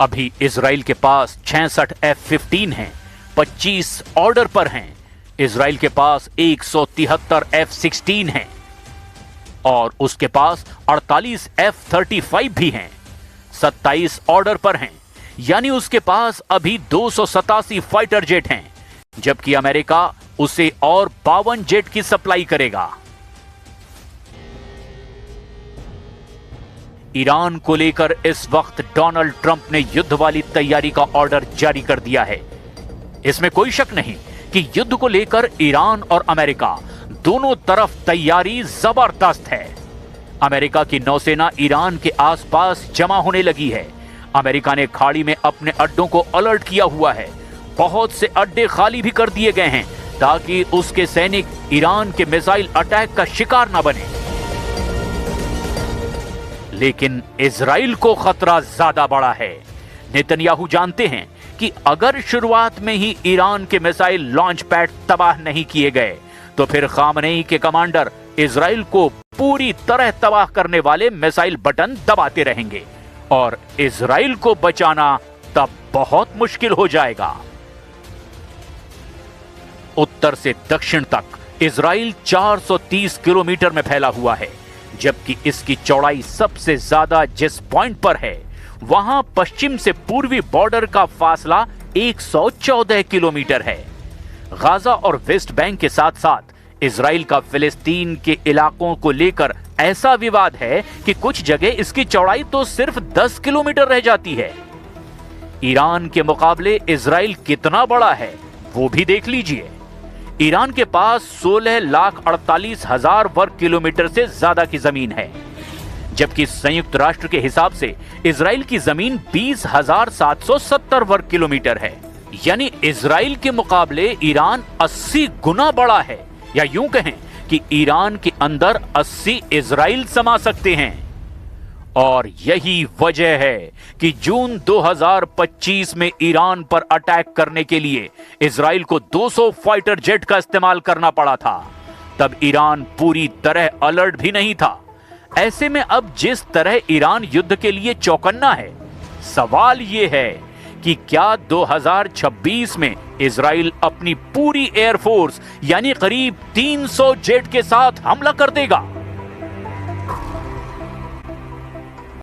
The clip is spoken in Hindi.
अभी इजराइल के पास 66 F-15 हैं, 25 ऑर्डर पर हैं। इजराइल के पास 173 F-16 हैं और उसके पास 48 F-35 भी हैं, 27 ऑर्डर पर हैं। यानी उसके पास अभी 287 फाइटर जेट हैं, जबकि अमेरिका उसे और 52 जेट की सप्लाई करेगा। ईरान को लेकर इस वक्त डोनाल्ड ट्रंप ने युद्ध वाली तैयारी का ऑर्डर जारी कर दिया है। इसमें कोई शक नहीं कि युद्ध को लेकर ईरान और अमेरिका दोनों तरफ तैयारी जबरदस्त है। अमेरिका की नौसेना ईरान के आसपास जमा होने लगी है। अमेरिका ने खाड़ी में अपने अड्डों को अलर्ट किया हुआ है। बहुत से अड्डे खाली भी कर दिए गए हैं ताकि उसके सैनिक ईरान के मिसाइल अटैक का शिकार न बने। लेकिन इजराइल को खतरा ज्यादा बड़ा है। नेतन्याहू जानते हैं कि अगर शुरुआत में ही ईरान के मिसाइल लॉन्च पैड तबाह नहीं किए गए तो फिर खामनेई के कमांडर इजराइल को पूरी तरह तबाह करने वाले मिसाइल बटन दबाते रहेंगे और इजराइल को बचाना तब बहुत मुश्किल हो जाएगा। उत्तर से दक्षिण तक इजराइल 430 किलोमीटर में फैला हुआ है, जबकि इसकी चौड़ाई सबसे ज्यादा जिस पॉइंट पर है वहां पश्चिम से पूर्वी बॉर्डर का फासला 114 किलोमीटर है। गाजा और वेस्ट बैंक के साथ साथ इजराइल का फिलिस्तीन के इलाकों को लेकर ऐसा विवाद है कि कुछ जगह इसकी चौड़ाई तो सिर्फ 10 किलोमीटर रह जाती है। ईरान के मुकाबले इजराइल कितना बड़ा है वो भी देख लीजिए। ईरान के पास 16,48,000 वर्ग किलोमीटर से ज्यादा की जमीन है, जबकि संयुक्त राष्ट्र के हिसाब से इजराइल की जमीन 20,770 वर्ग किलोमीटर है। यानी इजराइल के मुकाबले ईरान 80 गुना बड़ा है, या यूं कहें कि ईरान के अंदर 80 इजराइल समा सकते हैं। और यही वजह है कि जून 2025 में ईरान पर अटैक करने के लिए इजराइल को 200 फाइटर जेट का इस्तेमाल करना पड़ा था। तब ईरान पूरी तरह अलर्ट भी नहीं था। ऐसे में अब जिस तरह ईरान युद्ध के लिए चौकन्ना है, सवाल यह है कि क्या 2026 में इजराइल अपनी पूरी एयरफोर्स यानी करीब 300 जेट के साथ हमला कर देगा।